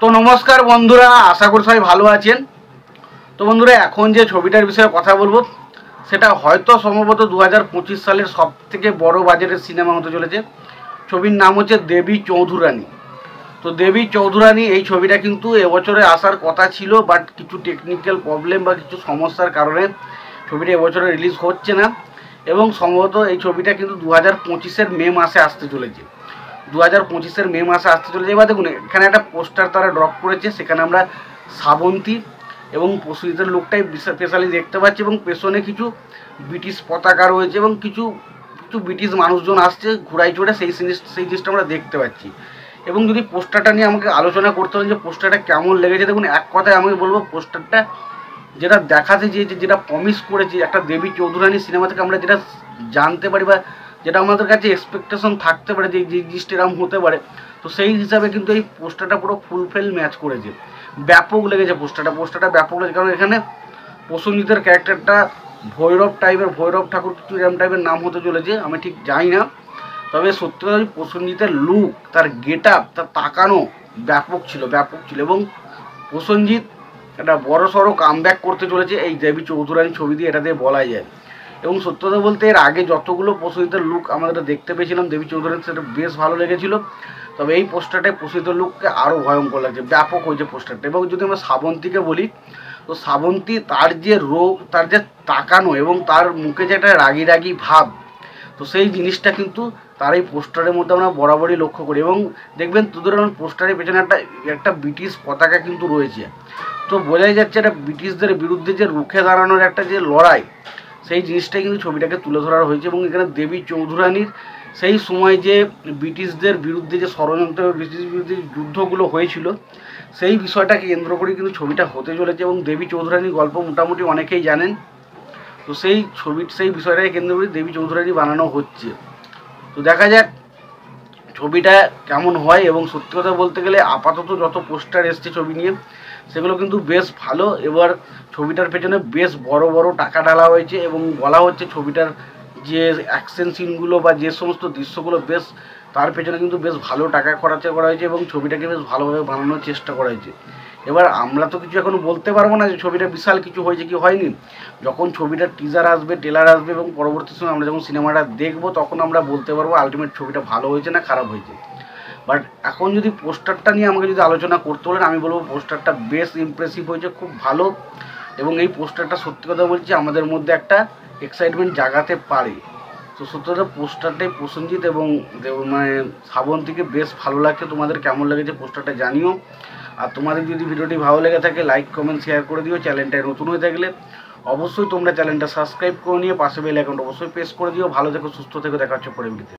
তো নমস্কার বন্ধুরা, আশা করি সবাই ভালো আছেন। তো বন্ধুরা, এখন যে ছবিটার বিষয়ে কথা বলবো সেটা হয়তো সম্ভবত 2025 সালের সব থেকে বড় বাজেটের সিনেমা হতে চলেছে। ছবির নাম হচ্ছে দেবী চৌধুরানী। তো দেবী চৌধুরানী এই ছবিটা কিন্তু এবছরে আসার কথা ছিল, বাট কিছু টেকনিক্যাল প্রবলেম বা কিছু সমস্যার কারণে ছবিটা এবছরে রিলিজ হচ্ছে না। এবং সম্ভবত এই ছবিটা কিন্তু 2025-এর মে মাসে আসতে চলেছে। 2025-এর মে মাসে আসতে চলেছে। এবার দেখুন, এখানে একটা পোস্টার তারা ড্রপ করেছে, সেখানে আমরা শ্রাবন্তী এবং প্রসূতিদের লোকটাই স্পেশালি দেখতে পাচ্ছি, এবং পেছনে কিছু ব্রিটিশ পতাকা রয়েছে এবং কিছু কিছু ব্রিটিশ মানুষজন আসছে ঘোড়ায় চড়ে, সেই জিনিসটা আমরা দেখতে পাচ্ছি। এবং যদি পোস্টারটা নিয়ে আমাকে আলোচনা করতে হবে যে পোস্টারটা কেমন লেগেছে, দেখুন এক কথায় আমি বলবো পোস্টারটা যেটা দেখাতে চেয়েছে, যেটা প্রমিস করেছে একটা দেবী চৌধুরানী সিনেমা থেকে আমরা যেটা জানতে পারি বা যেটা আমাদের কাছে এক্সপেকটেশন থাকতে পারে যে জিনিসটা এরকম হতে পারে, তো সেই হিসাবে কিন্তু এই পোস্টারটা পুরো ফুলফিল ম্যাচ করেছে। ব্যাপক লেগেছে পোস্টারটা ব্যাপক লেগেছে। কারণ এখানে প্রসেনজিতের ক্যারেক্টারটা ভৈরব ঠাকুর কিছু এরকম টাইপের নাম হতে চলেছে, আমি ঠিক জানি না। তবে সত্যি কথা প্রসেনজিতের লুক, তার গেট আপ, তার তাকানো ব্যাপক ছিল। এবং প্রসেনজিৎ একটা বড় সড়ো কামব্যাক করতে চলেছে এই দেবী চৌধুরানী ছবি দিয়ে, এটা দিয়ে বলাই যায়। এবং সত্য কথা বলতে এর আগে যতগুলো প্রসেনজিতের লুক আমাদের দেখতে পেয়েছিলাম দেবী চৌধুরানী, সেটা বেশ ভালো লেগেছিল। তবে এই পোস্টারটায় প্রসেনজিতের লুককে আরও ভয়ঙ্কর লাগছে, ব্যাপক হয়েছে পোস্টারটা। এবং যদি আমরা শ্রাবন্তীকে বলি, তো শ্রাবন্তী তার যে রোগ, তার যে তাকানো এবং তার মুখে যে একটা রাগি রাগি ভাব, তো সেই জিনিসটা কিন্তু তার এই পোস্টারের মধ্যে আমরা বরাবরই লক্ষ্য করি। এবং দেখবেন তোদের পোস্টারের পেছনে একটা ব্রিটিশ পতাকা কিন্তু রয়েছে। তো বোঝাই যাচ্ছে এটা ব্রিটিশদের বিরুদ্ধে যে রুখে দাঁড়ানোর একটা যে লড়াই, সেই জিনিসটাই কিন্তু ছবিটাকে তুলে ধরা হয়েছে। এবং এখানে দেবী চৌধুরানীর সেই সময় যে ব্রিটিশদের বিরুদ্ধে যে ষড়যন্ত্র, ব্রিটিশ বিরুদ্ধে যুদ্ধগুলো হয়েছিল, সেই বিষয়টাকে কেন্দ্র করে কিন্তু ছবিটা হতে চলেছে। এবং দেবী চৌধুরানীর গল্প মোটামুটি অনেকেই জানেন, তো সেই বিষয়টাকে কেন্দ্র করে দেবী চৌধুরানী বানানো হচ্ছে। তো দেখা যাক ছবিটা কেমন হয়। এবং সত্যি কথা বলতে গেলে আপাতত যত পোস্টার এসছে ছবি নিয়ে, সেগুলো কিন্তু বেশ ভালো। এবার ছবিটার পেছনে বেশ বড় বড় টাকা ঢালা হয়েছে এবং বলা হচ্ছে ছবিটার যে অ্যাকশন সিনগুলো বা যে সমস্ত দৃশ্যগুলো বেশ, তার পেছনে কিন্তু বেশ ভালো টাকা খরচা করা হয়েছে এবং ছবিটাকে বেশ ভালোভাবে বানানোর চেষ্টা করা হয়েছে। এবার আমরা তো কিছু এখনও বলতে পারবো না যে ছবিটা বিশাল কিছু হয়েছে কি হয়নি। যখন ছবিটার টিজার আসবে, ট্রেলার আসবে এবং পরবর্তী সময় আমরা যখন সিনেমাটা দেখবো, তখন আমরা বলতে পারবো আলটিমেট ছবিটা ভালো হয়েছে না খারাপ হয়েছে। বাট এখন যদি পোস্টারটা নিয়ে আমাকে যদি আলোচনা করতে বলেন, আমি বলবো পোস্টারটা বেশ ইমপ্রেসিভ হয়েছে, খুব ভালো। এবং এই পোস্টারটা সত্যি কথা বলছি আমাদের মধ্যে একটা এক্সাইটমেন্ট জাগাতে পারে। তো সত্যি কথা পোস্টারটাই প্রসেনজিৎ এবং মানে শ্রাবন্তীকে বেশ ভালো লাগছে। তোমাদের কেমন লেগেছে পোস্টারটা জানিও। আর তোমাদের যদি ভিডিওটি ভালো লেগে থাকে, লাইক কমেন্ট শেয়ার করে দিও। চ্যানেলটায় নতুন হয়ে থাকলে অবশ্যই তোমরা চ্যানেলটা সাবস্ক্রাইব করে নিয়ে পাশে বেল আইকনটা অবশ্যই প্রেস করে দিও। ভালো থেকো, সুস্থ থেকো, দেখা হচ্ছে পরের ভিডিওতে।